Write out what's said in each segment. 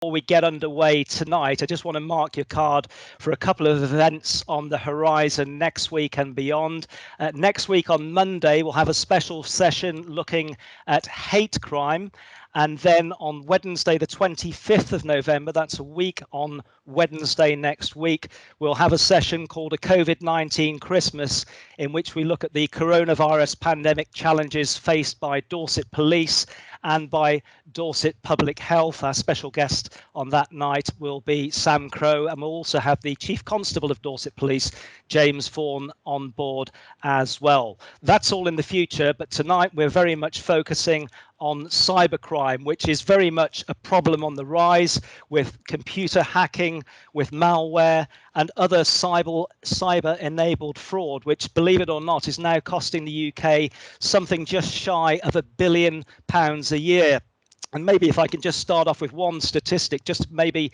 Before we get underway tonight, I just want to mark your card for a couple of events on the horizon next week and beyond. Next week on Monday, we'll have a special session looking at hate crime. And then on Wednesday, the 25th of November, that's a week on Wednesday next week, we'll have a session called a COVID-19 Christmas, in which we look at the coronavirus pandemic challenges faced by Dorset Police and by Dorset Public Health. Our special guest on that night will be Sam Crowe, and we'll also have the Chief Constable of Dorset Police, James Vaughan, on board as well. That's all in the future, but tonight we're very much focusing on cybercrime, which is very much a problem on the rise with computer hacking, with malware and other cyber-enabled fraud, which, believe it or not, is now costing the UK something just shy of £1 billion a year. And maybe if I can just start off with one statistic, just maybe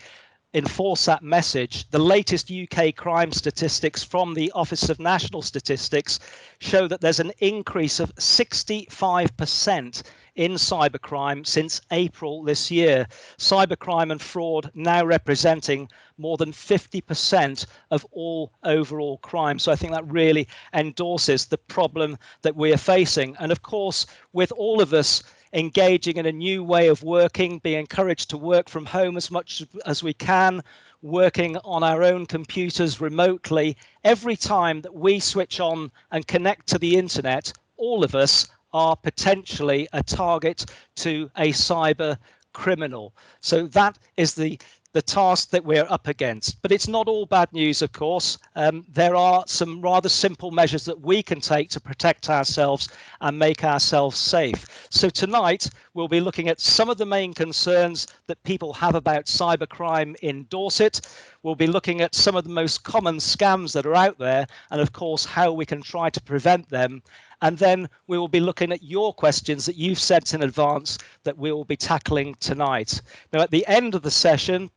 enforce that message. The latest UK crime statistics from the Office of National Statistics show that there's an increase of 65% in cybercrime since April this year. Cybercrime and fraud now representing more than 50% of all overall crime. So I think that really endorses the problem that we are facing. And of course, with all of us engaging in a new way of working, being encouraged to work from home as much as we can, working on our own computers remotely, every time that we switch on and connect to the internet, all of us are potentially a target to a cyber criminal. So that is the task that we're up against. But it's not all bad news, of course. There are some rather simple measures that we can take to protect ourselves and make ourselves safe. So tonight, we'll be looking at some of the main concerns that people have about cybercrime in Dorset. We'll be looking at some of the most common scams that are out there, and of course, how we can try to prevent them. And then we will be looking at your questions that you've sent in advance that we will be tackling tonight. Now, at the end of the session,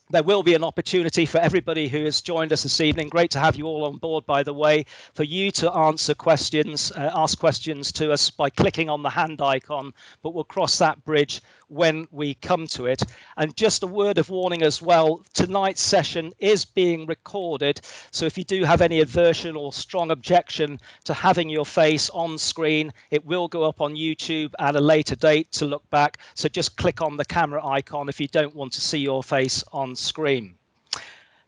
there will be an opportunity for everybody who has joined us this evening. Great to have you all on board, by the way, for you to answer questions, ask questions to us by clicking on the hand icon, but we'll cross that bridge when we come to it. And just a word of warning as well, tonight's session is being recorded. So if you do have any aversion or strong objection to having your face on screen, it will go up on YouTube at a later date to look back. So just click on the camera icon if you don't want to see your face on screen.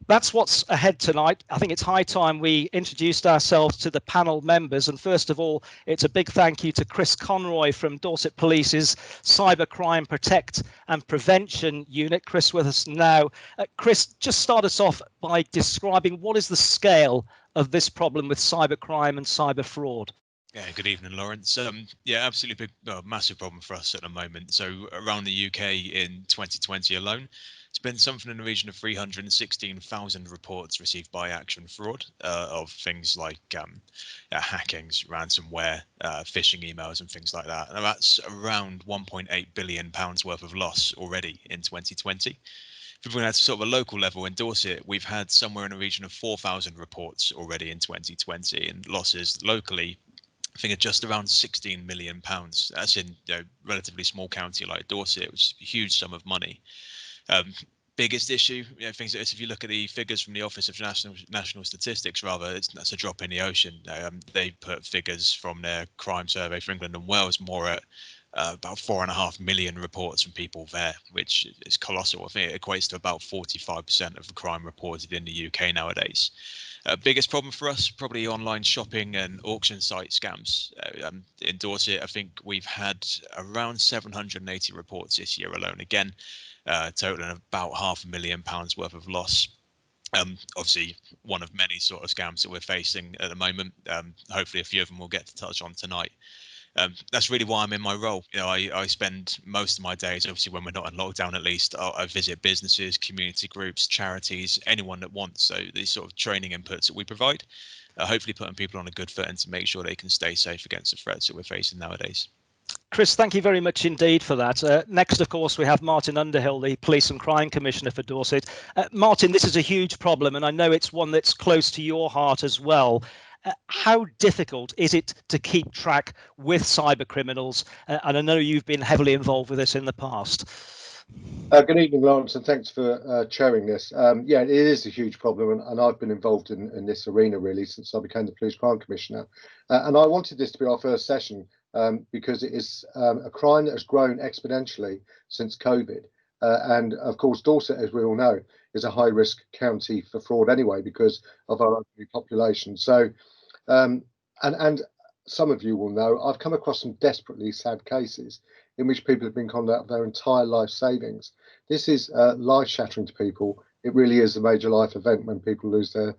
That's what's ahead tonight. I think it's high time we introduced ourselves to the panel members. And first of all, it's a big thank you to Chris Conroy from Dorset Police's Cybercrime Protect and Prevention Unit. Chris with us now. Chris, just start us off by describing what is the scale of this problem with cybercrime and cyber fraud. Yeah, good evening, Laurence. Yeah, absolutely big, massive problem for us at the moment. So around the UK in 2020 alone, it's been something in the region of 316,000 reports received by Action Fraud of things like hackings, ransomware, phishing emails and things like that. And that's around £1.8 billion worth of loss already in 2020. If we're at sort of a local level in Dorset, we've had somewhere in the region of 4,000 reports already in 2020 and losses locally, I think, just around £16 million. That's in a relatively small county like Dorset, which is a huge sum of money. Biggest issue, things like this, if you look at the figures from the Office of National Statistics, that's a drop in the ocean. They put figures from their crime survey for England and Wales more at about 4.5 million reports from people there, which is colossal. I think it equates to about 45% of the crime reported in the UK nowadays. Biggest problem for us, probably online shopping and auction site scams. In Dorset, I think we've had around 780 reports this year alone. Again, totaling about £500,000 worth of loss. Obviously, one of many sort of scams that we're facing at the moment. Hopefully, a few of them we'll get to touch on tonight. That's really why I'm in my role. I spend most of my days, obviously when we're not in lockdown at least, I visit businesses, community groups, charities, anyone that wants. So these sort of training inputs that we provide, hopefully putting people on a good footing to make sure they can stay safe against the threats that we're facing nowadays. Chris, thank you very much indeed for that. Next, of course, we have Martyn Underhill, the Police and Crime Commissioner for Dorset. Martyn, this is a huge problem, and I know it's one that's close to your heart as well. How difficult is it to keep track with cyber criminals? And I know you've been heavily involved with this in the past. Good evening, Laurence, and thanks for chairing this. Yeah, it is a huge problem, and I've been involved in this arena really since I became the Police Crime Commissioner. And I wanted this to be our first session because it is a crime that has grown exponentially since COVID. And of course, Dorset, as we all know, is a high-risk county for fraud anyway because of our elderly population. So, and some of you will know, I've come across some desperately sad cases in which people have been conned out of their entire life savings. This is life-shattering to people. It really is a major life event when people lose their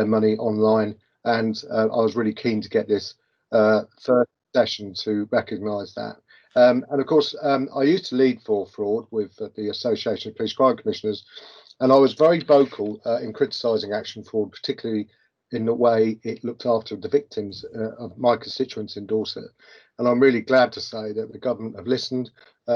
money online. And I was really keen to get this third session to recognise that. And of course, I used to lead for fraud with the Association of Police Crime Commissioners, and I was very vocal in criticising action fraud, particularly in the way it looked after the victims of my constituents in Dorset. And I'm really glad to say that the government have listened.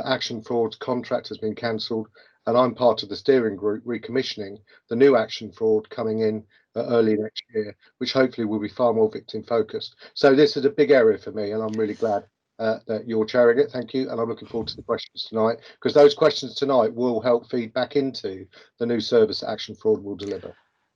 Action Fraud's contract has been cancelled, and I'm part of the steering group recommissioning the new Action Fraud coming in early next year, which hopefully will be far more victim focused. So this is a big area for me, and I'm really glad that you're chairing it. Thank you. And I'm looking forward to the questions tonight, because those questions tonight will help feed back into the new service that Action Fraud will deliver.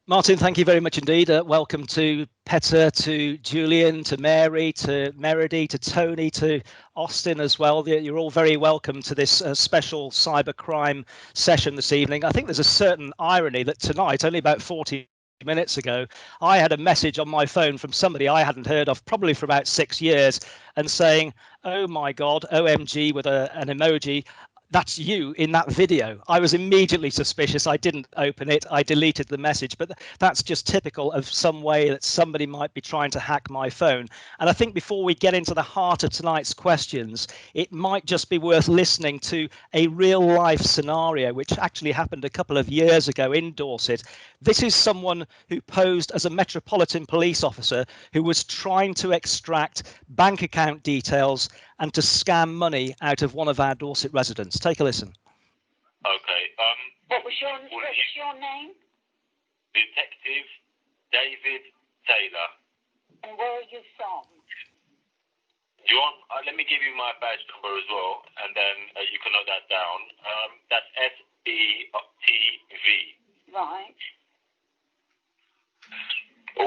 Martyn, thank you very much indeed. Welcome to Petter, to Julian, to Mary, to Meredy, to Tony, to Austin as well. You're all very welcome to this special cybercrime session this evening. I think there's a certain irony that tonight, only about 40 minutes ago, I had a message on my phone from somebody I hadn't heard of probably for about 6 years and saying, oh my God, OMG, with an emoji. That's you in that video. I was immediately suspicious. I didn't open it. I deleted the message, but that's just typical of some way that somebody might be trying to hack my phone. And I think before we get into the heart of tonight's questions, it might just be worth listening to a real life scenario, which actually happened a couple of years ago in Dorset. This is someone who posed as a Metropolitan Police officer who was trying to extract bank account details and to scam money out of one of our Dorset residents. Take a listen. Okay. What was your name? Detective David Taylor. And where are you from? Do you want? Let me give you my badge number as well, and then you can note that down. That's SBTV. Right. 102.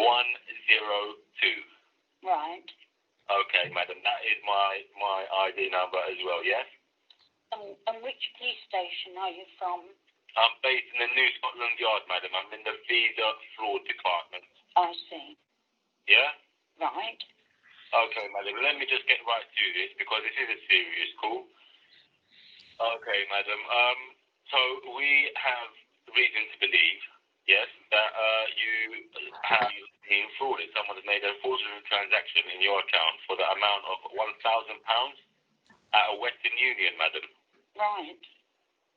Right. Okay, madam, that is my ID number as well, yes? And which police station are you from? I'm based in the New Scotland Yard, madam. I'm in the Visa Fraud Department. I see. Yeah? Right. Okay, madam, let me just get right to this because this is a serious call. Okay, madam. So we have reason to believe, yes, that you have been frauded. Someone has made a fraudulent transaction in your account for the amount of £1,000 at a Western Union, madam. Right.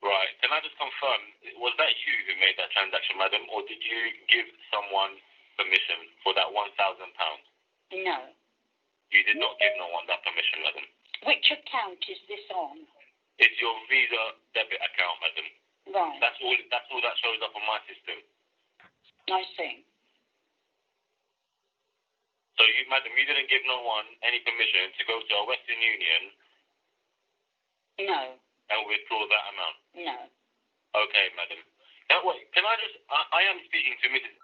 Right. Can I just confirm, was that you who made that transaction, madam, or did you give someone permission for that £1,000? No. You did not give no one that permission, madam. Which account is this on? It's your Visa debit account, madam. Right. That's all that shows up on my system. I see. So you, madam, you didn't give no one any permission to go to a Western Union? No. And withdraw that amount? No. Okay, madam. Now, wait, can I just, I am speaking to Mrs.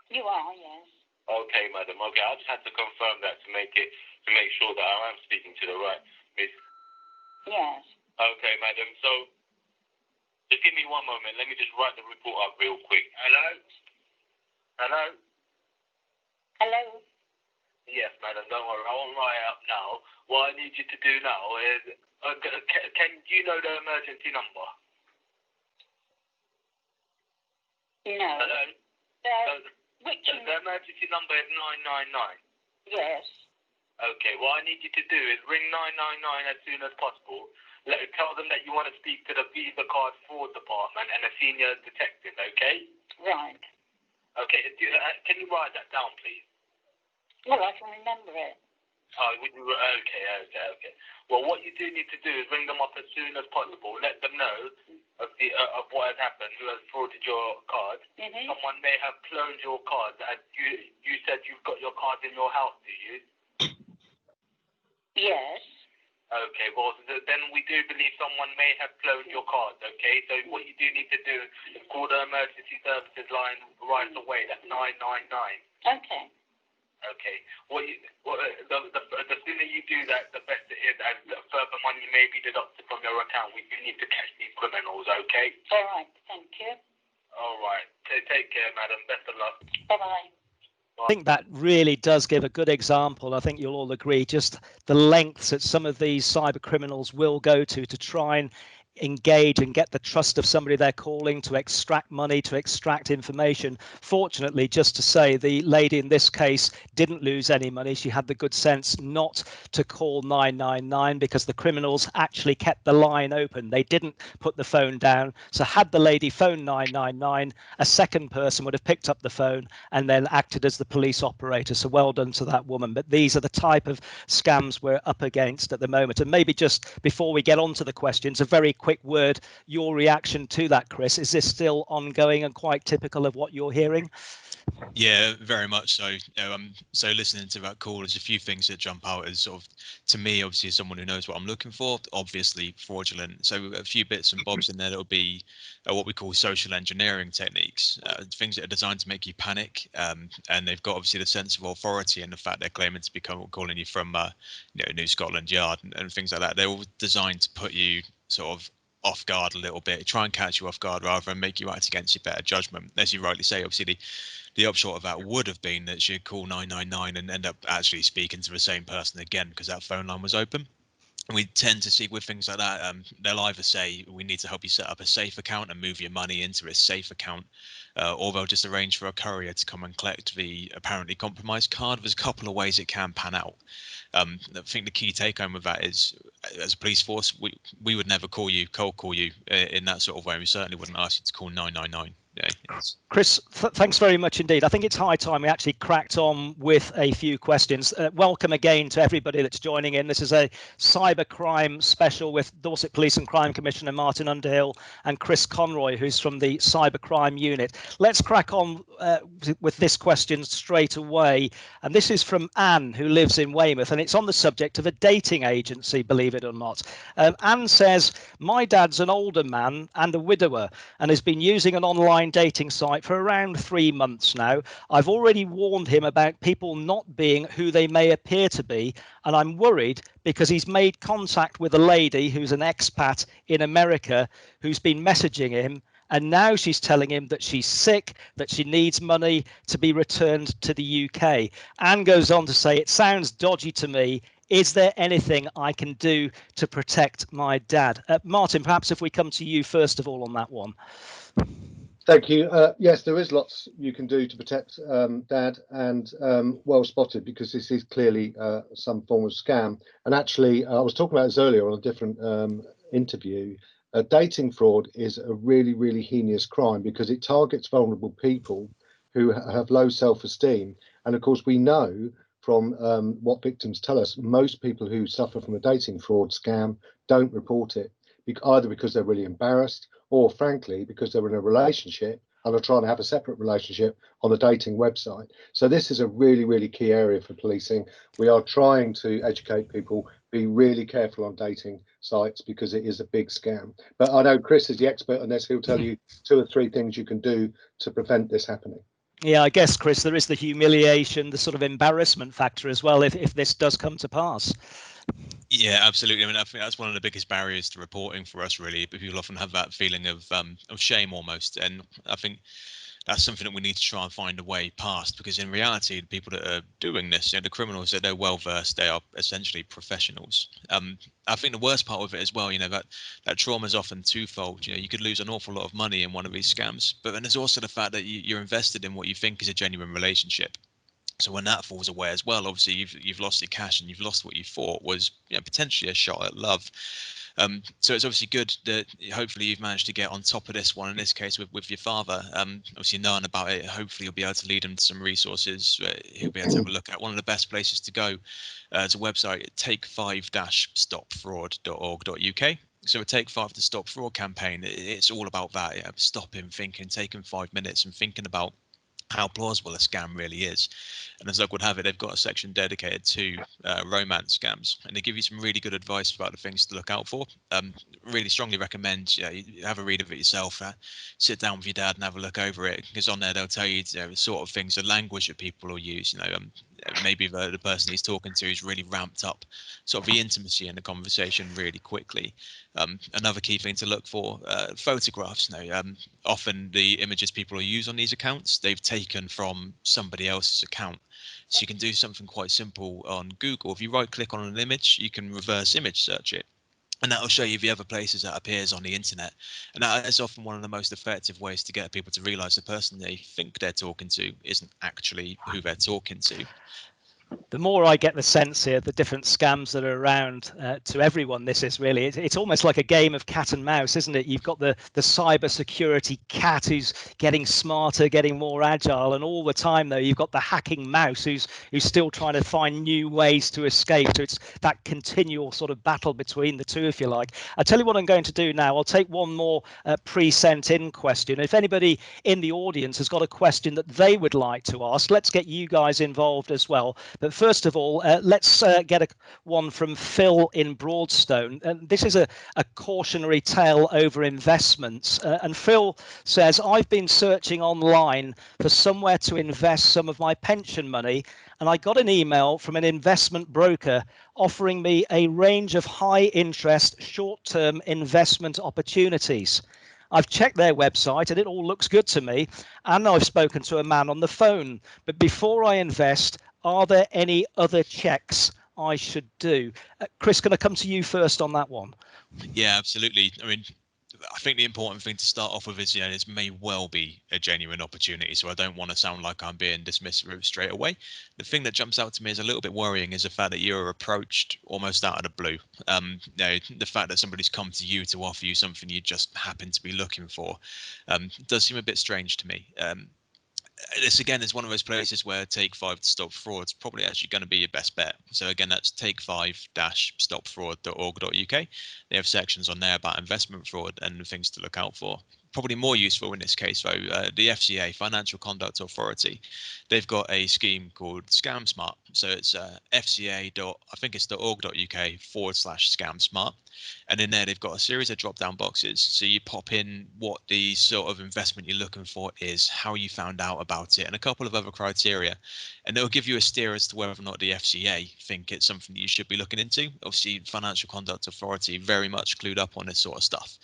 You are, yes. Okay, madam. Okay, I just had to confirm that to make sure that I am speaking to the right Miss. Yes. Okay, madam. So, just give me one moment. Let me just write the report up real quick. Hello? Hello? Hello? Yes, madam, don't worry. I won't write it up now. What I need you to do now is, can you know the emergency number? No. Hello? The emergency number is 999. Yes. Okay, what I need you to do is ring 999 as soon as possible. Tell them that you want to speak to the Visa Card Fraud Department and a senior detective, okay? Right. Okay, can you write that down, please? Well, I can remember it. Oh, okay. Well, what you do need to do is ring them up as soon as possible. Let them know of what has happened, who has frauded your card. Mm-hmm. Someone may have cloned your card. You said you've got your card in your house, do you? Yes. Okay, well, then we do believe someone may have cloned your cards, okay? So what you do need to do is call the emergency services line right away. That's 999. Okay. Okay. The sooner you do that, the better it is, as further money may be deducted from your account. We do need to catch these criminals, okay? All right, thank you. All right. Take care, madam. Best of luck. Bye-bye. I think that really does give a good example. I think you'll all agree just the lengths that some of these cyber criminals will go to try and engage and get the trust of somebody they're calling, to extract money, to extract information. Fortunately, just to say, the lady in this case didn't lose any money. She had the good sense not to call 999 because the criminals actually kept the line open. They didn't put the phone down. So had the lady phoned 999, a second person would have picked up the phone and then acted as the police operator. So well done to that woman. But these are the type of scams we're up against at the moment. And maybe just before we get on to the questions, a very quick word, your reaction to that, Chris. Is this still ongoing and quite typical of what you're hearing? Yeah, very much so. So listening to that call, there's a few things that jump out as sort of, to me, obviously, as someone who knows what I'm looking for, obviously fraudulent. So a few bits and bobs in there that'll be what we call social engineering techniques, things that are designed to make you panic, and they've got obviously the sense of authority and the fact they're claiming to be calling you from, New Scotland Yard and things like that. They're all designed to put you sort of off guard a little bit, try and catch you off guard rather than make you act against your better judgment. As you rightly say, obviously the upshot of that would have been that she'd call 999 and end up actually speaking to the same person again because that phone line was open. And we tend to see with things like that, they'll either say, we need to help you set up a safe account and move your money into a safe account, or they'll just arrange for a courier to come and collect the apparently compromised card. There's a couple of ways it can pan out. I think the key take home of that is, as a police force, we would never cold call you in that sort of way. We certainly wouldn't ask you to call 999. Yeah, Chris, thanks very much indeed. I think it's high time we actually cracked on with a few questions. Welcome again to everybody that's joining in. This is a cybercrime special with Dorset Police and Crime Commissioner Martyn Underhill and Chris Conroy, who's from the Cybercrime Unit. Let's crack on with this question straight away. And this is from Anne, who lives in Weymouth, and it's on the subject of a dating agency, believe it or not. Anne says, my dad's an older man and a widower and has been using an online dating site for around 3 months now. I've already warned him about people not being who they may appear to be, and I'm worried because he's made contact with a lady who's an expat in America who's been messaging him, and now she's telling him that she's sick, that she needs money to be returned to the UK. Anne goes on to say, it sounds dodgy to me. Is there anything I can do to protect my dad? Martyn, perhaps if we come to you first of all on that one. Thank you. Yes, there is lots you can do to protect Dad, and well spotted, because this is clearly some form of scam. And actually, I was talking about this earlier on a different interview. Dating fraud is a really, really heinous crime because it targets vulnerable people who have low self-esteem. And of course, we know from what victims tell us, most people who suffer from a dating fraud scam don't report it, either because they're really embarrassed, or frankly, because they're in a relationship and are trying to have a separate relationship on the dating website. So this is a really, really key area for policing. We are trying to educate people, be really careful on dating sites because it is a big scam. But I know Chris is the expert on this. He'll tell you 2 or 3 things you can do to prevent this happening. Yeah, I guess, Chris, there is the humiliation, the sort of embarrassment factor as well, if this does come to pass. Yeah, absolutely. I mean, I think that's one of the biggest barriers to reporting for us, really. But people often have that feeling of shame almost, and I think that's something that we need to try and find a way past. Because in reality, the people that are doing this, the criminals, they're well versed. They are essentially professionals. I think the worst part of it as well, that trauma is often twofold. You could lose an awful lot of money in one of these scams, but then there's also the fact that you're invested in what you think is a genuine relationship. So when that falls away as well, obviously you've lost your cash and you've lost what you thought was potentially a shot at love. So it's obviously good that hopefully you've managed to get on top of this one, in this case with your father. Obviously knowing about it, hopefully you'll be able to lead him to some resources. He'll be able to have a look at. One of the best places to go is a website, take5-stopfraud.org.uk. So a Take 5 to Stop Fraud campaign, it's all about that. Stopping, thinking, taking 5 minutes and thinking about how plausible a scam really is. And as luck would have it, they've got a section dedicated to romance scams, and they give you some really good advice about the things to look out for. Really strongly recommend you have a read of it yourself, sit down with your dad and have a look over it, because on there they'll tell you, the sort of things, the language that people will use. Maybe the person he's talking to is really ramped up sort of the intimacy in the conversation really quickly. Another key thing to look for, photographs. Often the images people will use on these accounts, they've taken from somebody else's account. So you can do something quite simple on Google. If you right click on an image, you can reverse image search it, and that'll show you the other places that appears on the internet. And that is often one of the most effective ways to get people to realize the person they think they're talking to isn't actually who they're talking to. The more I get the sense here, the different scams that are around to everyone, this is really, it's almost like a game of cat and mouse, isn't it? You've got the cyber security cat who's getting smarter, getting more agile, and all the time though you've got the hacking mouse who's still trying to find new ways to escape. So it's that continual sort of battle between the two, if you like. I'll tell you what I'm going to do now. I'll take one more pre-sent in question. If anybody in the audience has got a question that they would like to ask, let's get you guys involved as well. But first of all, let's get one from Phil in Broadstone. This is a cautionary tale over investments. And Phil says, I've been searching online for somewhere to invest some of my pension money, and I got an email from an investment broker offering me a range of high interest, short-term investment opportunities. I've checked their website and it all looks good to me, and I've spoken to a man on the phone. But before I invest, are there any other checks I should do? Chris, can I come to you first on that one? Yeah, absolutely. I mean, I think the important thing to start off with is, this may well be a genuine opportunity. So I don't want to sound like I'm being dismissive straight away. The thing that jumps out to me as a little bit worrying is the fact that you're approached almost out of the blue. The fact that somebody's come to you to offer you something you just happen to be looking for does seem a bit strange to me. This again is one of those places where Take 5 to Stop Fraud is probably actually going to be your best bet. So again, that's take5-stopfraud.org.uk. They have sections on there about investment fraud and things to look out for. Probably more useful in this case, though, the FCA, Financial Conduct Authority, they've got a scheme called Scam Smart. So it's fca.org.uk/Scam Smart. And in there, they've got a series of drop-down boxes. So you pop in what the sort of investment you're looking for is, how you found out about it, and a couple of other criteria. And they'll give you a steer as to whether or not the FCA think it's something that you should be looking into. Obviously, Financial Conduct Authority very much clued up on this sort of stuff.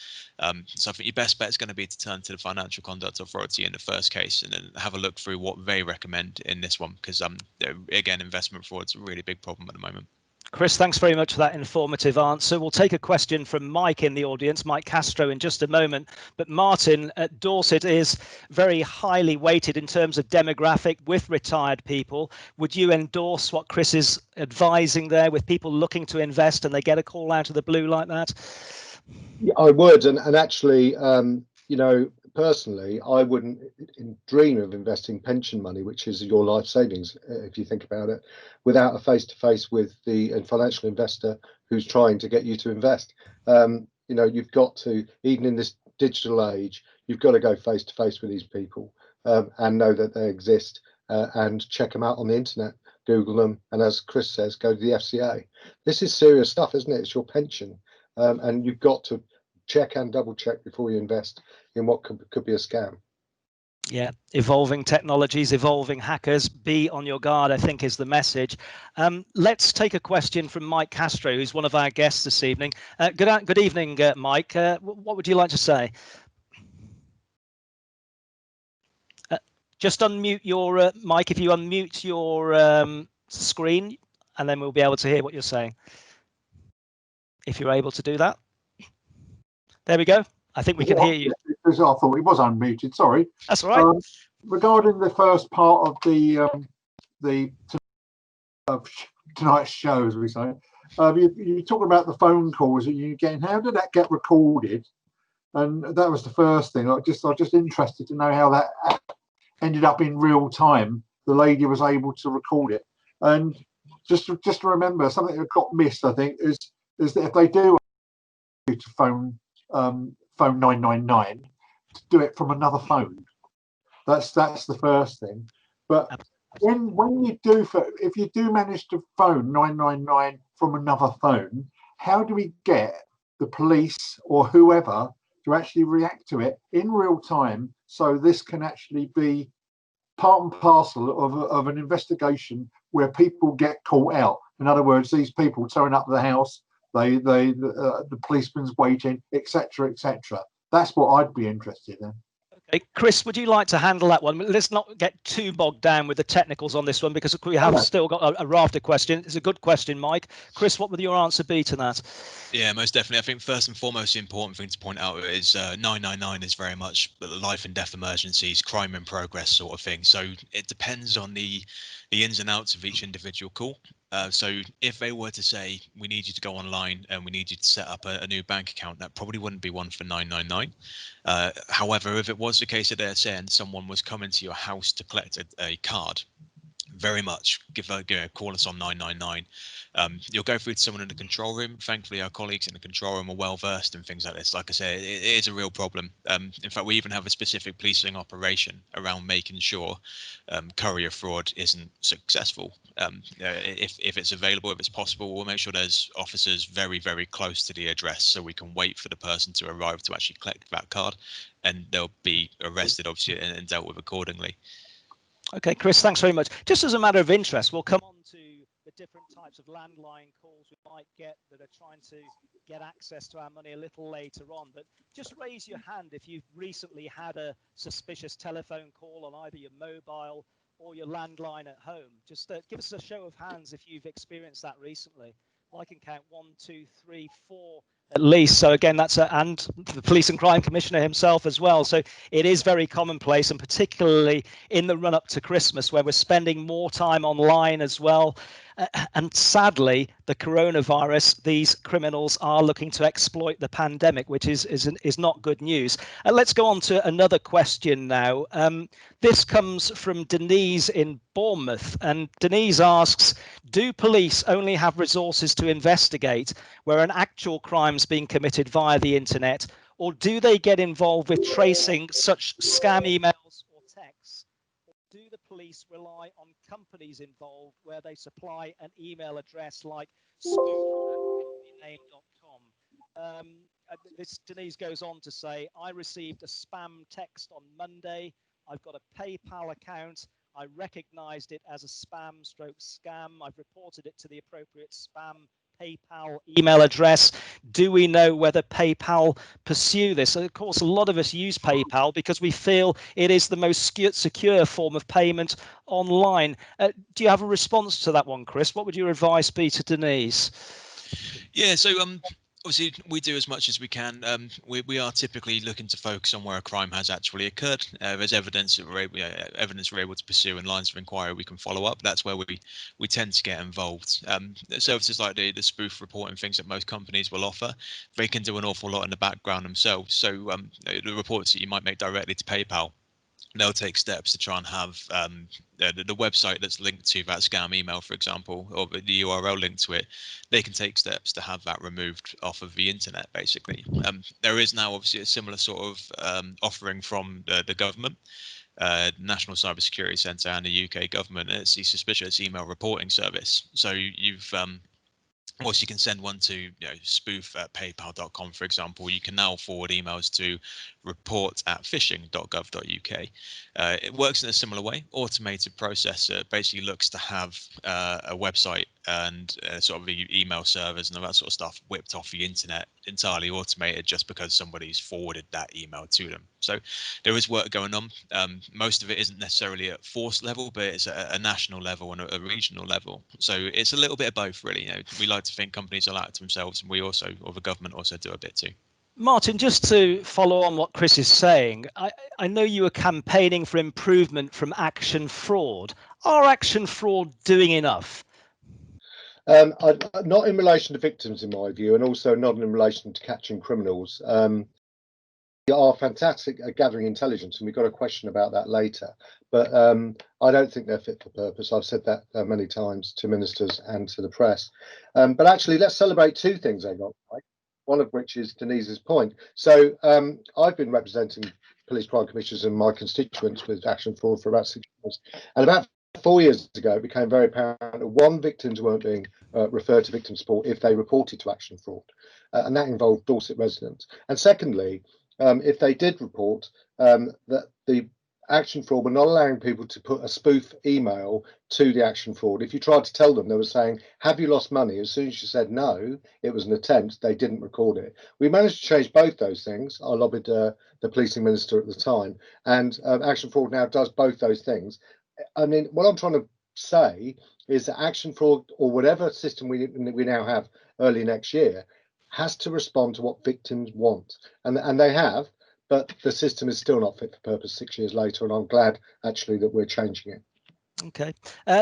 So I think your best bet is going to be to turn to the Financial Conduct Authority in the first case, and then have a look through what they recommend in this one, because again, investment fraud is a really big problem at the moment. Chris, thanks very much for that informative answer. We'll take a question from Mike in the audience, Mike Castro, in just a moment. But Martyn, Dorset is very highly weighted in terms of demographic with retired people. Would you endorse what Chris is advising there with people looking to invest and they get a call out of the blue like that? Yeah, I would, and actually, personally, I wouldn't dream of investing pension money, which is your life savings, if you think about it, without a face-to-face with the financial investor who's trying to get you to invest. You've got to, even in this digital age, you've got to go face-to-face with these people and know that they exist and check them out on the internet, Google them, and as Chris says, go to the FCA. This is serious stuff, isn't it? It's your pension. And you've got to check and double check before you invest in what could be a scam. Yeah, evolving technologies, evolving hackers. Be on your guard, I think, is the message. Let's take a question from Mike Castro, who's one of our guests this evening. Good evening, Mike. What would you like to say? Just unmute your mic. If you unmute your screen, and then we'll be able to hear what you're saying. If you're able to do that. There we go. I think we can hear you. I thought it was unmuted. Sorry. That's all right. Regarding the first part of tonight's show, as we say, you talking about the phone calls that you getting. How did that get recorded? And that was the first thing. I'm just interested to know how that ended up in real time. The lady was able to record it, and just to remember something that got missed, I think, is that if they do to phone 999, to do it from another phone. That's the first thing. But when you do, if you do manage to phone 999 from another phone, how do we get the police or whoever to actually react to it in real time, so this can actually be part and parcel of an investigation where people get caught out? In other words, these people turn up the house, the policeman's waiting, etc., etc. That's what I'd be interested in. Okay, Chris, would you like to handle that one? Let's not get too bogged down with the technicals on this one, because we have still got a raft of questions. It's a good question, Mike. Chris, what would your answer be to that? Yeah, most definitely. I think first and foremost, the important thing to point out is 999 is very much life and death emergencies, crime in progress sort of thing. So it depends on the ins and outs of each individual call. So if they were to say, we need you to go online and we need you to set up a new bank account, that probably wouldn't be one for 999. However, if it was the case that they're saying someone was coming to your house to collect a card, very much call us on 999. You'll go through to someone in the control room. Thankfully, our colleagues in the control room are well versed in things like this. Like I say, it is a real problem. In fact, we even have a specific policing operation around making sure courier fraud isn't successful. If it's available, if it's possible, we'll make sure there's officers very, very close to the address, so we can wait for the person to arrive to actually collect that card, and they'll be arrested, obviously, and dealt with accordingly. Okay, Chris, thanks very much. Just as a matter of interest, we'll come on to the different types of landline calls we might get that are trying to get access to our money a little later on. But just raise your hand if you've recently had a suspicious telephone call on either your mobile or your landline at home. Just give us a show of hands if you've experienced that recently. I can count 1, 2, 3, 4 at least. So again, that's and the Police and Crime Commissioner himself as well. So it is very commonplace, and particularly in the run up to Christmas, where we're spending more time online as well. And sadly, the coronavirus, these criminals are looking to exploit the pandemic, which is not good news. Let's go on to another question now. This comes from Denise in Bournemouth, and Denise asks, do police only have resources to investigate where an actual crime's being committed via the internet, or do they get involved with tracing such scam emails or texts? Do the police rely on companies involved where they supply an email address like spoof@name.com? This Denise goes on to say, I received a spam text on Monday. I've got a PayPal account. I recognized it as a spam/scam. I've reported it to the appropriate spam PayPal email address. Do we know whether PayPal pursue this? Of course, a lot of us use PayPal because we feel it is the most secure form of payment online. Do you have a response to that one, Chris? What would your advice be to Denise? Yeah, so obviously we do as much as we can. We are typically looking to focus on where a crime has actually occurred. There's evidence that we're able to pursue, and lines of inquiry we can follow up. That's where we tend to get involved. Services like the spoof report and things that most companies will offer, they can do an awful lot in the background themselves. So the reports that you might make directly to PayPal, they'll take steps to try and have the website that's linked to that scam email, for example, or the URL linked to it. They can take steps to have that removed off of the internet, basically. There is now obviously a similar sort of offering from the government, National Cybersecurity Centre, and the UK government. It's the suspicious email reporting service. So you've you can send one to spoof@paypal.com, for example. You can now forward emails to report@phishing.gov.uk. It works in a similar way. Automated processor basically looks to have a website and sort of the email servers and all that sort of stuff whipped off the internet, entirely automated, just because somebody's forwarded that email to them. So there is work going on. Most of it isn't necessarily at force level, but it's at a national level and a regional level. So it's a little bit of both, really. We like to think companies are like to themselves, and we also, or the government also, do a bit too. Martyn, just to follow on what Chris is saying, I know you are campaigning for improvement from action fraud. Are action fraud doing enough? Not in relation to victims, in my view, and also not in relation to catching criminals. They are fantastic at gathering intelligence, and we've got a question about that later. But I don't think they're fit for purpose. I've said that many times to ministers and to the press. But actually, let's celebrate two things they got right. one of which is Denise's point. So I've been representing police crime commissioners and my constituents with Action Fraud for about 6 years. And about 4 years ago, it became very apparent that one, victims weren't being referred to victim support if they reported to Action Fraud. And that involved Dorset residents. And secondly, if they did report, that the Action Fraud were not allowing people to put a spoof email to the Action Fraud. If you tried to tell them, they were saying, have you lost money? As soon as you said no, it was an attempt, they didn't record it. We managed to change both those things. I lobbied the policing minister at the time, and Action Fraud now does both those things. I mean, what I'm trying to say is that Action Fraud, or whatever system we now have early next year, has to respond to what victims want. And they have, but the system is still not fit for purpose 6 years later, and I'm glad actually that we're changing it. Okay,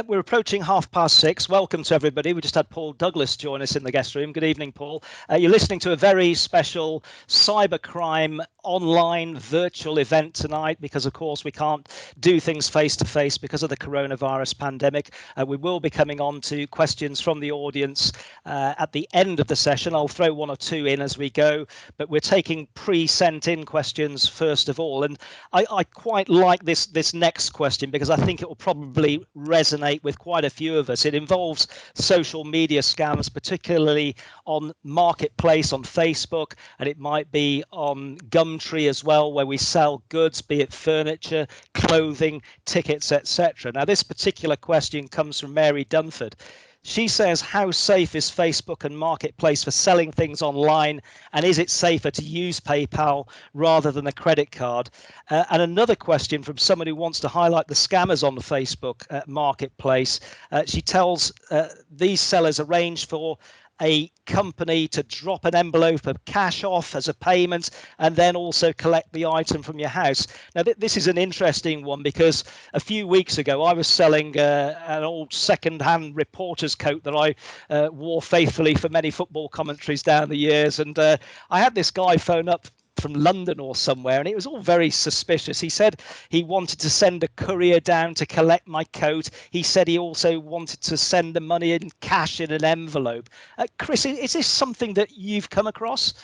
we're approaching 6:30. Welcome to everybody. We just had Paul Douglas join us in the guest room. Good evening, Paul. You're listening to a very special cybercrime online virtual event tonight because, of course, we can't do things face to face because of the coronavirus pandemic. We will be coming on to questions from the audience at the end of the session. I'll throw one or two in as we go, but we're taking pre-sent in questions first of all. And I quite like this next question because I think it will probably resonate with quite a few of us. It involves social media scams, particularly on Marketplace on Facebook, and it might be on Gumtree as well, where we sell goods, be it furniture, clothing, tickets, etc. Now, this particular question comes from Mary Dunford. She says, how safe is Facebook and Marketplace for selling things online? And is it safer to use PayPal rather than a credit card? And another question from someone who wants to highlight the scammers on the Facebook Marketplace. She tells these sellers arrange for a company to drop an envelope of cash off as a payment and then also collect the item from your house. Now, this is an interesting one because a few weeks ago I was selling an old second-hand reporter's coat that I wore faithfully for many football commentaries down the years, and I had this guy phone up from London or somewhere, and it was all very suspicious. He said he wanted to send a courier down to collect my coat. He said he also wanted to send the money in cash in an envelope. Chris, is this something that you've come across?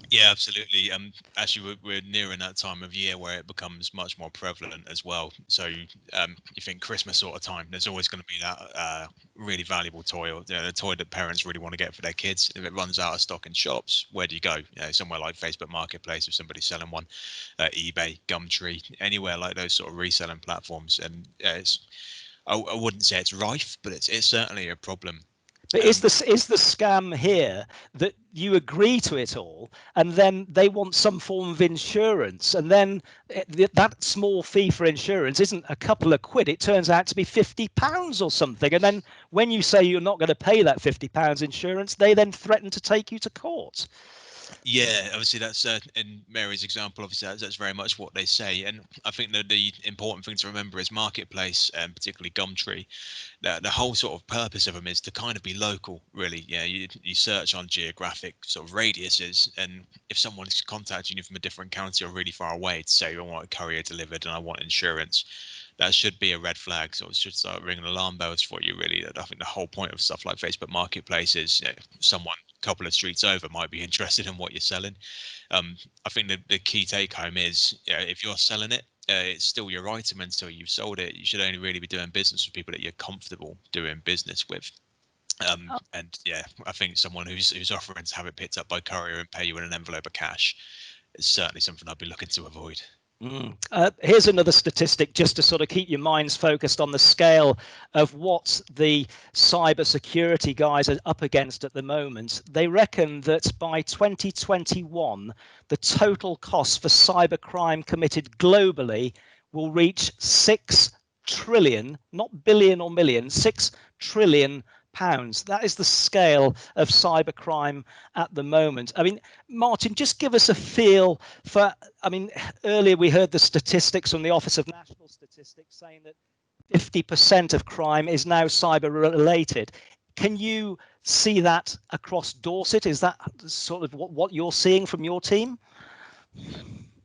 Yeah, absolutely. Actually, we're nearing that time of year where it becomes much more prevalent as well. So you think Christmas sort of time, there's always going to be that really valuable toy, or the toy that parents really want to get for their kids. If it runs out of stock in shops, where do you go? Somewhere like Facebook Marketplace, if somebody's selling one, eBay, Gumtree, anywhere like those sort of reselling platforms. And I wouldn't say it's rife, but it's certainly a problem. But is the scam here that you agree to it all, and then they want some form of insurance, and then that small fee for insurance isn't a couple of quid? It turns out to be £50 or something, and then when you say you're not going to pay that £50 insurance, they then threaten to take you to court. Yeah, obviously that's in Mary's example. Obviously that's very much what they say, and I think that the important thing to remember is Marketplace, and particularly Gumtree. The whole sort of purpose of them is to kind of be local, really. Yeah, you search on geographic sort of radiuses, and if someone's contacting you from a different county or really far away to say I want a courier delivered and I want insurance, that should be a red flag. So it should start ringing alarm bells for you, really. I think the whole point of stuff like Facebook Marketplace is someone a couple of streets over might be interested in what you're selling. I think the key take home is if you're selling it, it's still your item until you've sold it. You should only really be doing business with people that you're comfortable doing business with. And yeah, I think someone who's offering to have it picked up by courier and pay you in an envelope of cash is certainly something I'd be looking to avoid. Here's another statistic just to sort of keep your minds focused on the scale of what the cybersecurity guys are up against at the moment. They reckon that by 2021, the total cost for cybercrime committed globally will reach 6 trillion, not billion or million, 6 trillion pounds. That is the scale of cybercrime at the moment. I mean, Martyn, just give us a feel for, I mean, earlier we heard the statistics from the Office of National Statistics saying that 50% of crime is now cyber related. Can you see that across Dorset? Is that sort of what you're seeing from your team?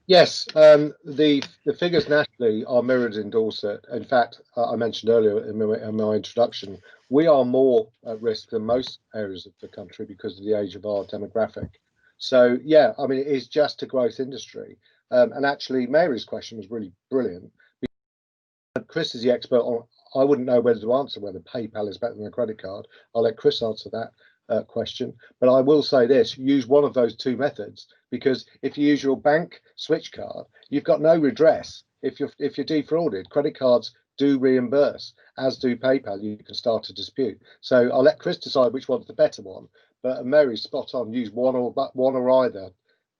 Yes, the figures nationally are mirrored in Dorset. In fact, I mentioned earlier in my introduction, we are more at risk than most areas of the country because of the age of our demographic. So yeah, I mean, it is just a growth industry. And actually, Mary's question was really brilliant. Chris is the expert on. I wouldn't know whether to answer whether PayPal is better than a credit card. I'll let Chris answer that question. But I will say this: use one of those two methods, because if you use your bank switch card, you've got no redress if you're defrauded. Credit cards do reimburse, as do PayPal. You can start a dispute. So I'll let Chris decide which one's the better one. But Mary's spot on. Use one or either.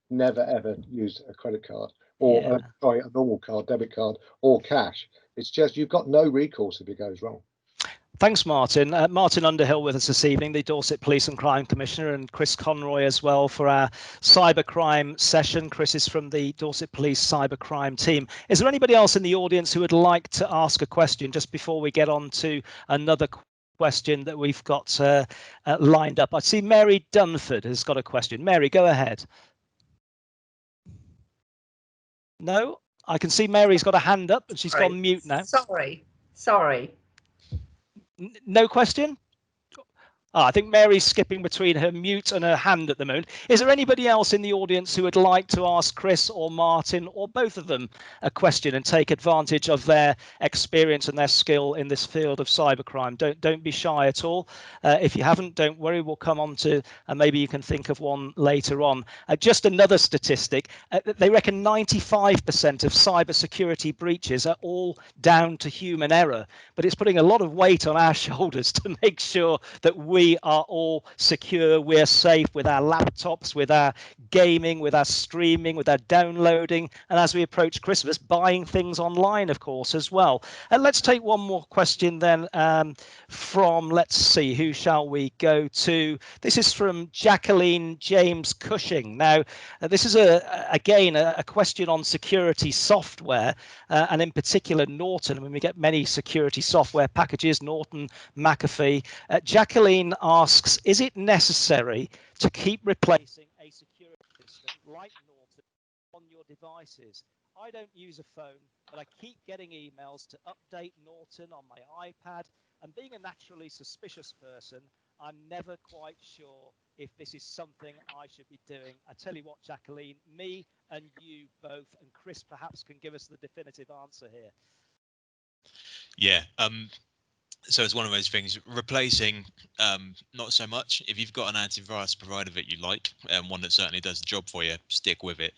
Never ever use a credit card or sorry, a normal card, debit card, or cash. It's just you've got no recourse if it goes wrong. Thanks, Martyn. Martyn Underhill with us this evening, the Dorset Police and Crime Commissioner, and Chris Conroy as well for our cybercrime session. Chris is from the Dorset Police cybercrime team. Is there anybody else in the audience who would like to ask a question just before we get on to another question that we've got lined up? I see Mary Dunford has got a question. Mary, go ahead. No, I can see Mary's got a hand up and she's gone mute now. Sorry. No question? I think Mary's skipping between her mute and her hand at the moment. Is there anybody else in the audience who would like to ask Chris or Martyn or both of them a question and take advantage of their experience and their skill in this field of cybercrime? Don't be shy at all. If you haven't, don't worry. We'll come on to, and maybe you can think of one later on. Just another statistic. They reckon 95% of cybersecurity breaches are all down to human error, but it's putting a lot of weight on our shoulders to make sure that we are all secure, we're safe with our laptops, with our gaming, with our streaming, with our downloading, and as we approach Christmas, buying things online, of course, as well. And let's take one more question then from, let's see, who shall we go to? This is from Jacqueline James Cushing. Now, this is again a question on security software, and in particular Norton. I mean, we get many security software packages, Norton, McAfee. Jacqueline asks, is it necessary to keep replacing a security system like Norton on your devices? I don't use a phone, but I keep getting emails to update Norton on my iPad, and being a naturally suspicious person, I'm never quite sure if this is something I should be doing. I tell you what, Jacqueline, me and you both, and Chris perhaps can give us the definitive answer here. Yeah. So it's one of those things, replacing, not so much. If you've got an antivirus provider that you like, and one that certainly does the job for you, stick with it.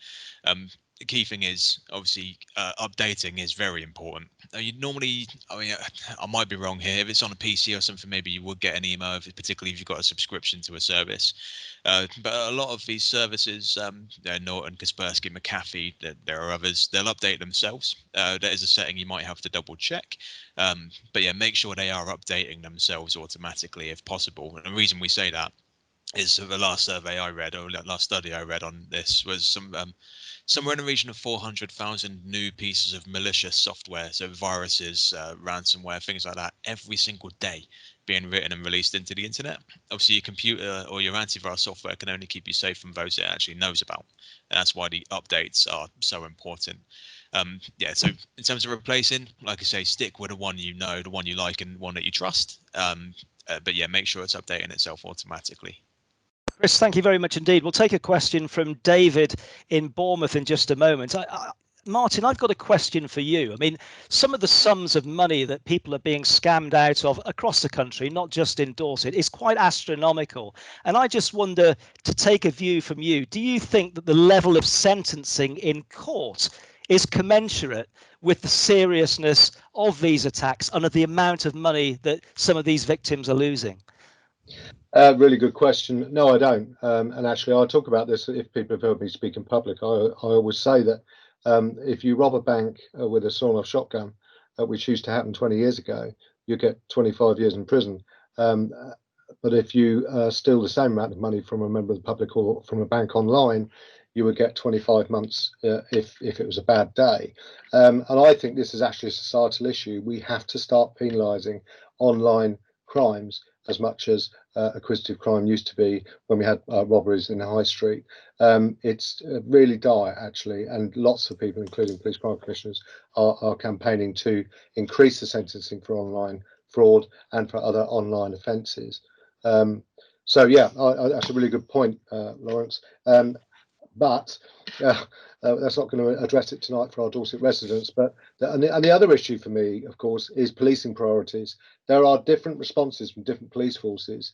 The key thing is obviously updating is very important. You normally, I mean, I might be wrong here. If it's on a PC or something, maybe you would get an email, particularly if you've got a subscription to a service. But a lot of these services, Norton, Kaspersky, McAfee, there are others, they'll update themselves. That is a setting you might have to double check. But yeah, make sure they are updating themselves automatically if possible. And the reason we say that is the last survey I read, or last study I read on this, was somewhere in the region of 400,000 new pieces of malicious software, so viruses, ransomware, things like that, every single day being written and released into the internet. Obviously, your computer or your antivirus software can only keep you safe from those it actually knows about, and that's why the updates are so important. Yeah, so in terms of replacing, like I say, stick with the one you know, the one you like, and one that you trust. But yeah, make sure it's updating itself automatically. Chris, thank you very much indeed. We'll take a question from David in Bournemouth in just a moment. Martyn, I've got a question for you. I mean, some of the sums of money that people are being scammed out of across the country, not just in Dorset, is quite astronomical. And I just wonder, to take a view from you, do you think that the level of sentencing in court is commensurate with the seriousness of these attacks and of the amount of money that some of these victims are losing? Really good question. No, I don't. And actually, I'll talk about this if people have heard me speak in public. I always say that if you rob a bank with a sawn-off shotgun, which used to happen 20 years ago, you get 25 years in prison. But if you steal the same amount of money from a member of the public or from a bank online, you would get 25 months if it was a bad day. And I think this is actually a societal issue. We have to start penalising online crimes as much as acquisitive crime used to be when we had robberies in the high street. It's really dire, actually, and lots of people, including police crime commissioners, are campaigning to increase the sentencing for online fraud and for other online offences. So yeah, that's a really good point, Laurence. But that's not going to address it tonight for our Dorset residents. But the other issue for me, of course, is policing priorities. There are different responses from different police forces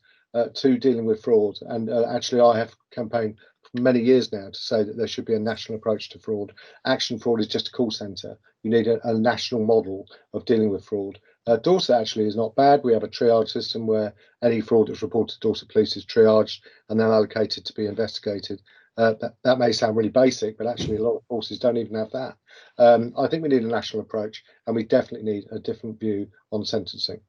to dealing with fraud. And actually, I have campaigned for many years now to say that there should be a national approach to fraud. Action fraud is just a call centre. You need a national model of dealing with fraud. Dorset actually is not bad. We have a triage system where any fraud that's reported to Dorset Police is triaged and then allocated to be investigated. That may sound really basic, but actually a lot of forces don't even have that. I think we need a national approach, and we definitely need a different view on sentencing.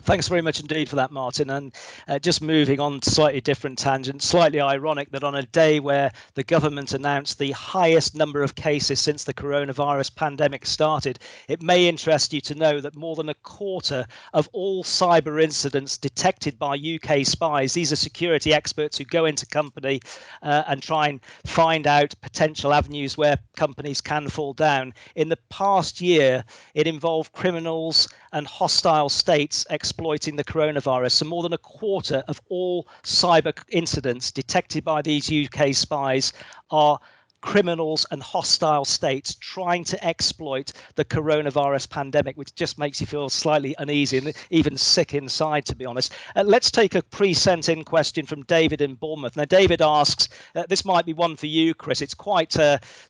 Thanks very much indeed for that, Martyn. And just moving on to slightly different tangent, slightly ironic that on a day where the government announced the highest number of cases since the coronavirus pandemic started, it may interest you to know that more than a quarter of all cyber incidents detected by UK spies, these are security experts who go into company and try and find out potential avenues where companies can fall down. In the past year, it involved criminals and hostile states exploiting the coronavirus. So more than a quarter of all cyber incidents detected by these UK spies are criminals and hostile states trying to exploit the coronavirus pandemic, which just makes you feel slightly uneasy and even sick inside, to be honest. Let's take a pre-sent in question from David in Bournemouth. Now, David asks, this might be one for you, Chris. It's quite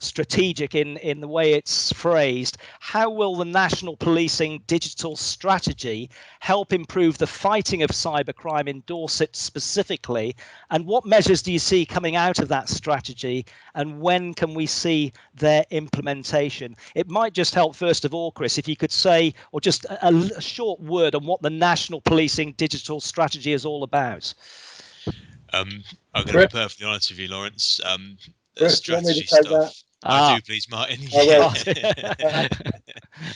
strategic in the way it's phrased. How will the National Policing Digital Strategy help improve the fighting of cybercrime in Dorset specifically? And what measures do you see coming out of that strategy? And when can we see their implementation? It might just help, first of all, Chris, if you could say, or just a short word on what the National Policing Digital Strategy is all about. I'm going to be perfectly honest with you, Laurence. Chris, strategy stuff. I do, please, Martyn.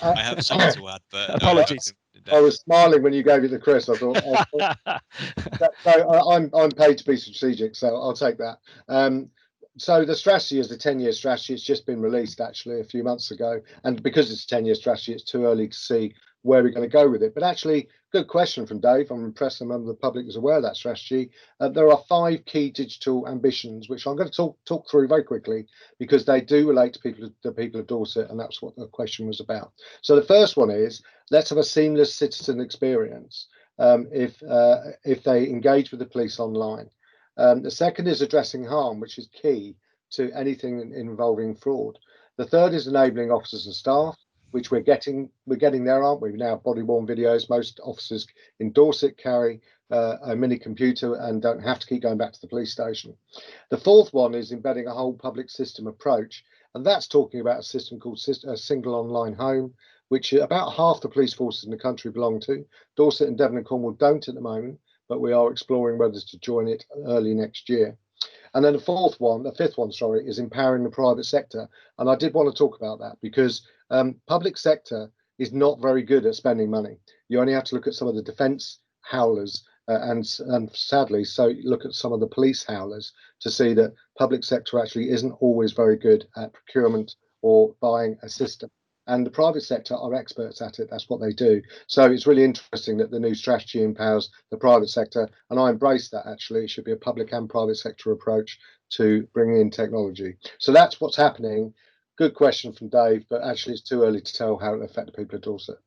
I have something to add, but apologies. I was smiling when you gave it to Chris. I thought, I'm paid to be strategic, so I'll take that. So the strategy is the 10-year strategy. It's just been released actually a few months ago, and because it's a 10-year strategy, it's too early to see where we're going to go with it. But actually, good question from Dave. I'm impressed a member of the public is aware of that strategy. There are 5 key digital ambitions, which I'm going to talk through very quickly because they do relate to the people of Dorset, and that's what the question was about. So the first one is, let's have a seamless citizen experience if they engage with the police online. The second is addressing harm, which is key to anything involving fraud. The third is enabling officers and staff, which we're getting there, aren't we? Now, body-worn videos. Most officers in Dorset carry a mini computer and don't have to keep going back to the police station. The fourth one is embedding a whole public system approach, and that's talking about a system called a single online home, which about half the police forces in the country belong to. Dorset and Devon and Cornwall don't at the moment, but we are exploring whether to join it early next year. And then the fifth one, is empowering the private sector. And I did want to talk about that because public sector is not very good at spending money. You only have to look at some of the defence howlers and sadly, so look at some of the police howlers to see that public sector actually isn't always very good at procurement or buying a system. And the private sector are experts at it. That's what they do. So it's really interesting that the new strategy empowers the private sector. And I embrace that, actually. It should be a public and private sector approach to bringing in technology. So that's what's happening. Good question from Dave, but actually it's too early to tell how it will affect the people of Dorset.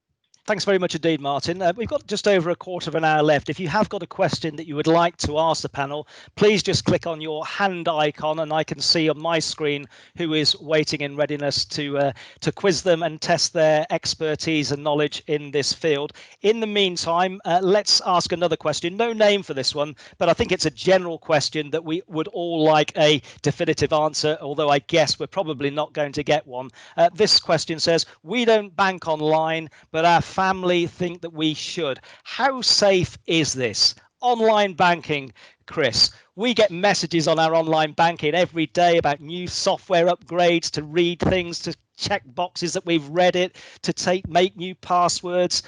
Thanks very much indeed, Martyn. We've got just over a quarter of an hour left. If you have got a question that you would like to ask the panel, please just click on your hand icon and I can see on my screen who is waiting in readiness to quiz them and test their expertise and knowledge in this field. In the meantime, let's ask another question. No name for this one, but I think it's a general question that we would all like a definitive answer, although I guess we're probably not going to get one. This question says, we don't bank online, but our family think that we should. How safe is this? Online banking, Chris. We get messages on our online banking every day about new software upgrades, to read things, to check boxes that we've read it, to make new passwords.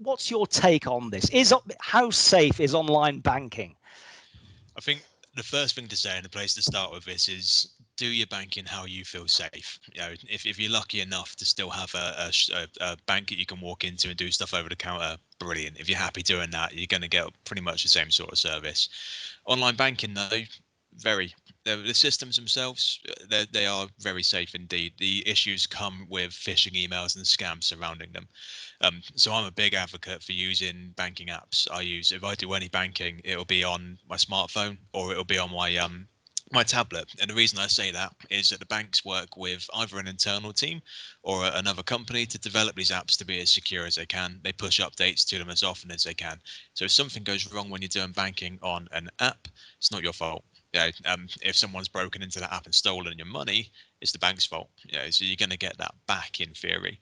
What's your take on this? How safe is online banking? I think the first thing to say and the place to start with this is do your banking how you feel safe. You know, if you're lucky enough to still have a bank that you can walk into and do stuff over the counter, brilliant. If you're happy doing that, you're going to get pretty much the same sort of service. Online banking, though, very. The systems themselves, they are very safe indeed. The issues come with phishing emails and scams surrounding them. So I'm a big advocate for using banking apps. If I do any banking, it'll be on my smartphone or it'll be on my tablet. And the reason I say that is that the banks work with either an internal team or another company to develop these apps to be as secure as they can. They push updates to them as often as they can. So if something goes wrong when you're doing banking on an app, it's not your fault. If someone's broken into that app and stolen your money, it's the bank's fault. So you're going to get that back in theory.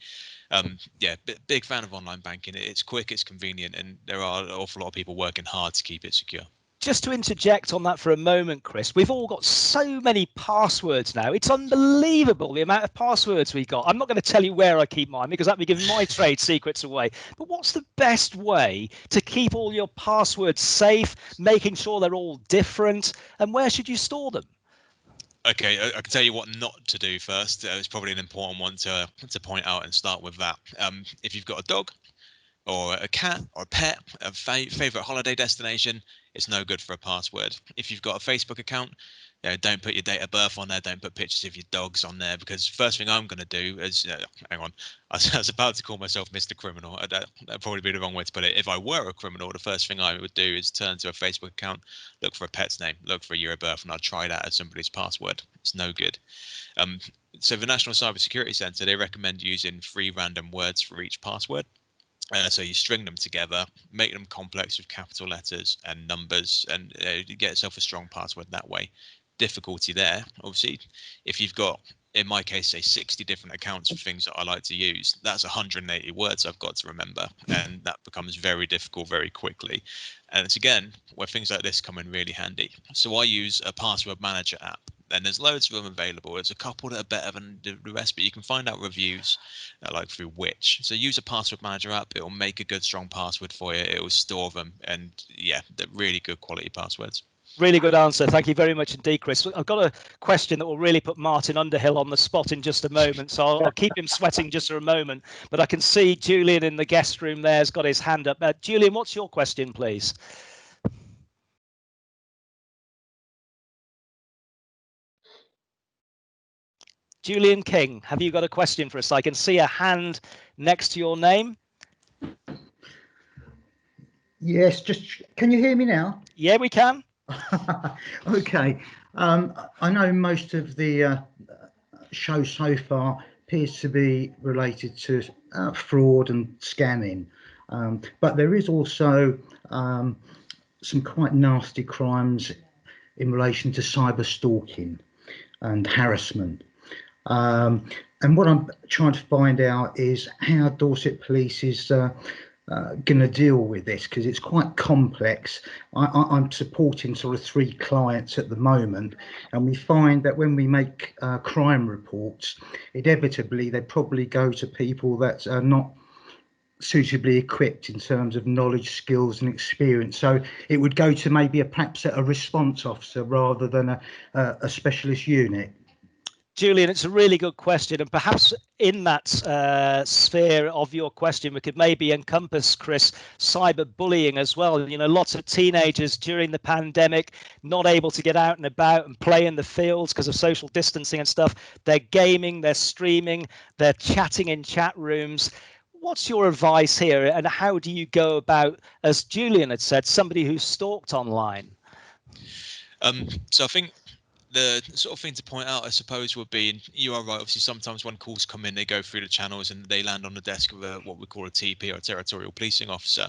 Big fan of online banking. It's quick, it's convenient, and there are an awful lot of people working hard to keep it secure. Just to interject on that for a moment, Chris, we've all got so many passwords now. It's unbelievable the amount of passwords we got. I'm not going to tell you where I keep mine because that'd be giving my trade secrets away. But what's the best way to keep all your passwords safe, making sure they're all different, and where should you store them? Okay, I can tell you what not to do first. It's probably an important one to point out and start with that. If you've got a dog or a cat or a pet, a favorite holiday destination, it's no good for a password. If you've got a Facebook account, don't put your date of birth on there. Don't put pictures of your dogs on there, because first thing I'm going to do is, hang on, I was about to call myself Mr. Criminal. That'd probably be the wrong way to put it. If I were a criminal, the first thing I would do is turn to a Facebook account, look for a pet's name, look for a year of birth, and I'd try that as somebody's password. It's no good. So the National Cybersecurity Centre, they recommend using 3 random words for each password. So you string them together, make them complex with capital letters and numbers, and you get yourself a strong password that way. Difficulty there, obviously, if you've got, in my case, say 60 different accounts for things that I like to use, that's 180 words I've got to remember, and that becomes very difficult very quickly. And it's again where things like this come in really handy. So I use a password manager app, and there's loads of them available. There's a couple that are better than the rest, but you can find out reviews like through Which. So use a password manager app. It'll make a good strong password for you. It will store them, and they're really good quality passwords. Really good answer. Thank you very much indeed, Chris. I've got a question that will really put Martyn Underhill on the spot in just a moment, so I'll keep him sweating just for a moment. But I can see Julian in the guest room there has got his hand up. Julian, what's your question, please? Julian King, have you got a question for us? I can see a hand next to your name. Yes, can you hear me now? Yeah, we can. Okay. I know most of the show so far appears to be related to fraud and scamming, but there is also some quite nasty crimes in relation to cyber stalking and harassment. And what I'm trying to find out is how Dorset Police is going to deal with this, because it's quite complex. I'm supporting sort of 3 clients at the moment, and we find that when we make crime reports, inevitably they probably go to people that are not suitably equipped in terms of knowledge, skills and experience. So it would go to maybe perhaps a response officer rather than a specialist unit. Julian, it's a really good question, and perhaps in that sphere of your question, we could maybe encompass, Chris, cyberbullying as well. You know, lots of teenagers during the pandemic not able to get out and about and play in the fields because of social distancing and stuff. They're gaming, they're streaming, they're chatting in chat rooms. What's your advice here, and how do you go about, as Julian had said, somebody who's stalked online? So I think the sort of thing to point out, I suppose, would be, and you are right, obviously sometimes when calls come in, they go through the channels and they land on the desk of what we call a TP, or a territorial policing officer.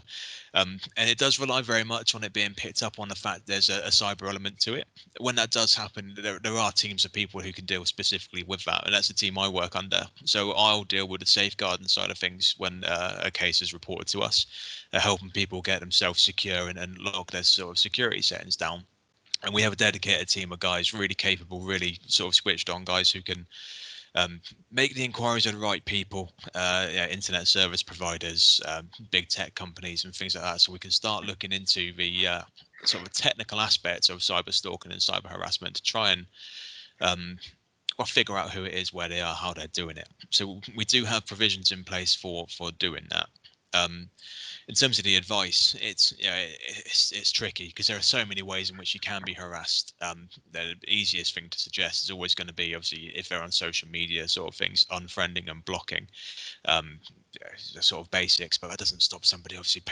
And it does rely very much on it being picked up on the fact there's a cyber element to it. When that does happen, there are teams of people who can deal specifically with that, and that's the team I work under. So I'll deal with the safeguarding side of things when a case is reported to us, helping people get themselves secure and log their sort of security settings down. And we have a dedicated team of guys, really capable, really sort of switched on guys who can make the inquiries of the right people, internet service providers, big tech companies and things like that. So we can start looking into the sort of technical aspects of cyber stalking and cyber harassment to try and Well, figure out who it is, where they are, how they're doing it. So we do have provisions in place for doing that. In terms of the advice, it's tricky because there are so many ways in which you can be harassed. The easiest thing to suggest is always going to be, obviously, if they're on social media, sort of things, unfriending and blocking, the sort of basics. But that doesn't stop somebody obviously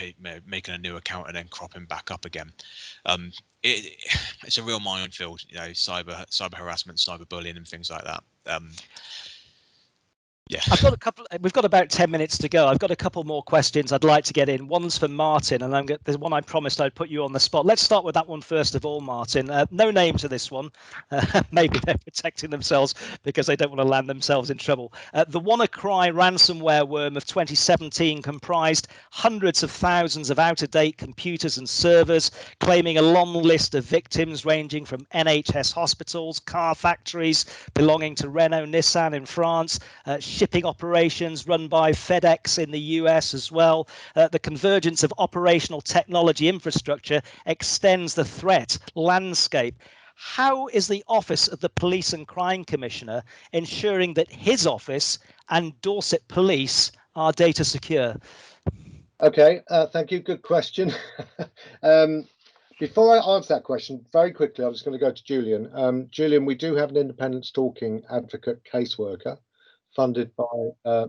making a new account and then cropping back up again. It's a real minefield, cyber harassment, cyber bullying, and things like that. Yeah. I've got a couple. We've got about 10 minutes to go. I've got a couple more questions I'd like to get in. One's for Martyn, and there's one I promised I'd put you on the spot. Let's start with that one first of all, Martyn. No name to this one. Maybe they're protecting themselves because they don't want to land themselves in trouble. The WannaCry ransomware worm of 2017 comprised hundreds of thousands of out-of-date computers and servers, claiming a long list of victims ranging from NHS hospitals, car factories belonging to Renault Nissan in France, shipping operations run by FedEx in the US as well. The convergence of operational technology infrastructure extends the threat landscape. How is the Office of the Police and Crime Commissioner ensuring that his office and Dorset Police are data secure? Okay, thank you. Good question. Before I answer that question, very quickly, I'm just going to go to Julian. Julian, we do have an independent stalking advocate caseworker funded by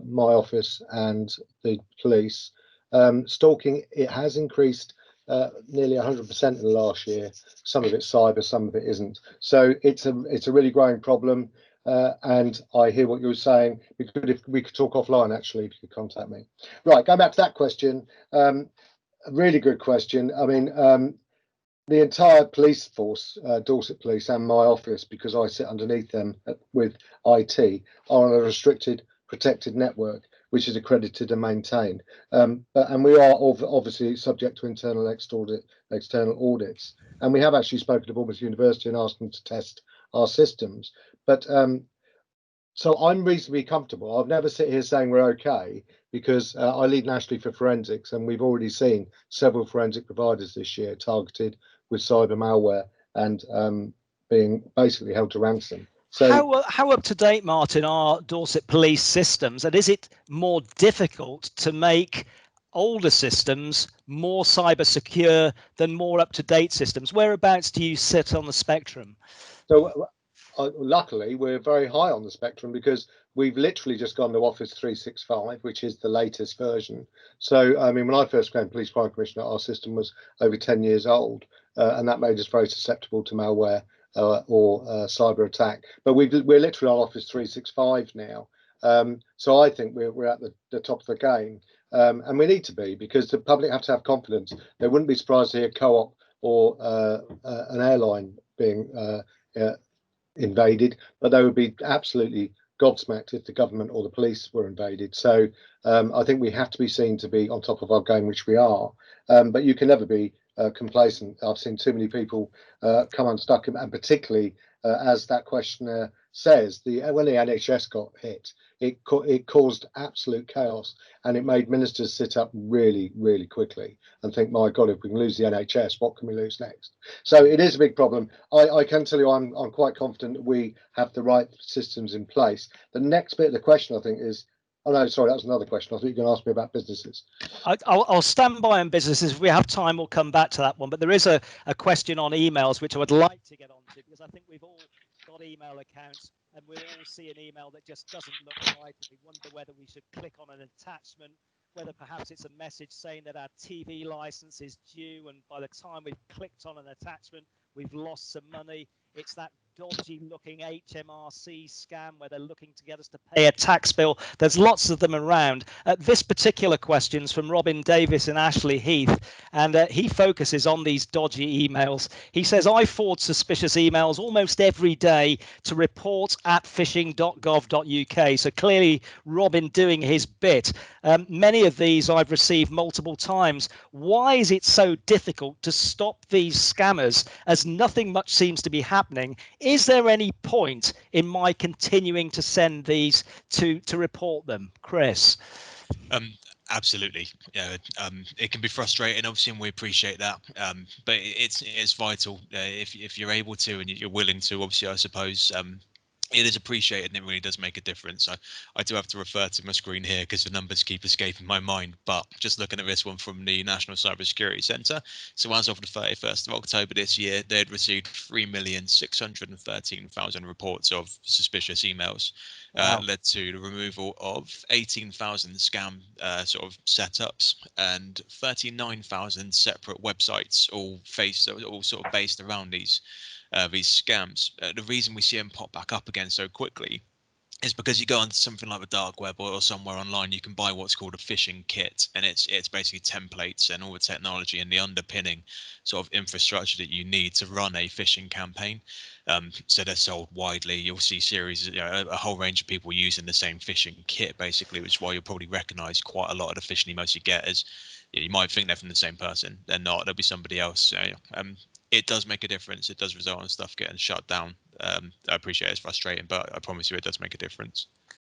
my office and the police. Stalking, it has increased nearly 100% in the last year. Some of it's cyber, some of it isn't. So it's a really growing problem. And I hear what you're saying. We could talk offline, actually, if you could contact me. Right, going back to that question, a really good question. I mean, the entire police force, Dorset Police and my office, because I sit underneath them with IT, are on a restricted, protected network, which is accredited and maintained. And we are obviously subject to internal external audits. And we have actually spoken to Bournemouth University and asked them to test our systems. But so I'm reasonably comfortable. I've never sit here saying we're okay, because I lead nationally for forensics, and we've already seen several forensic providers this year targeted with cyber malware and being basically held to ransom. So how up to date, Martyn, are Dorset Police systems, and is it more difficult to make older systems more cyber secure than more up to date systems? Whereabouts do you sit on the spectrum? So luckily, we're very high on the spectrum, because we've literally just gone to Office 365, which is the latest version. So, I mean, when I first became Police Crime Commissioner, our system was over 10 years old, and that made us very susceptible to malware or cyber attack. But we're literally on Office 365 now. So I think we're at the top of the game. And we need to be, because the public have to have confidence. They wouldn't be surprised to hear Co-op or an airline being invaded, but they would be absolutely gobsmacked if the government or the police were invaded. So I think we have to be seen to be on top of our game, which we are. But you can never be complacent. I've seen too many people come unstuck, and particularly as that questionnaire says, when the NHS got hit, it caused absolute chaos, and it made ministers sit up really, really quickly and think, my God, if we can lose the NHS, what can we lose next? So it is a big problem. I can tell you I'm quite confident that we have the right systems in place. The next bit of the question, I think, is, oh no, sorry, that was another question. I thought you were going to ask me about businesses. I'll stand by on businesses. If we have time, we'll come back to that one. But there is a question on emails, which I would like to get onto, because I think we've all got email accounts, and we'll all see an email that just doesn't look right. We wonder whether we should click on an attachment, whether perhaps it's a message saying that our TV license is due, and by the time we've clicked on an attachment, we've lost some money. It's that dodgy looking HMRC scam where they're looking to get us to pay a tax bill. There's lots of them around. This particular question is from Robin Davis in Ashley Heath, and he focuses on these dodgy emails. He says, I forward suspicious emails almost every day to report@phishing.gov.uk. So clearly Robin doing his bit. Many of these I've received multiple times. Why is it so difficult to stop these scammers, as nothing much seems to be happening? Is there any point in my continuing to send these to report them, Chris? Absolutely. Yeah, it can be frustrating, obviously, and we appreciate that. But it's vital if you're able to and you're willing to, obviously, I suppose, it is appreciated and it really does make a difference. I do have to refer to my screen here because the numbers keep escaping my mind, but just looking at this one from the National Cybersecurity Centre, so as of the 31st of October this year, they had received 3,613,000 reports of suspicious emails. Wow. Led to the removal of 18,000 scam sort of setups and 39,000 separate websites, all sort of based around these scams. The reason we see them pop back up again so quickly is because you go onto something like the dark web or somewhere online, you can buy what's called a phishing kit, and it's basically templates and all the technology and the underpinning sort of infrastructure that you need to run a phishing campaign. So they're sold widely. You'll see series, a whole range of people using the same phishing kit, basically, which is why you'll probably recognise quite a lot of the phishing emails you get as you might think they're from the same person. They're not. There'll be somebody else. It does make a difference. It does result in stuff getting shut down. I appreciate it's frustrating, but I promise you it does make a difference.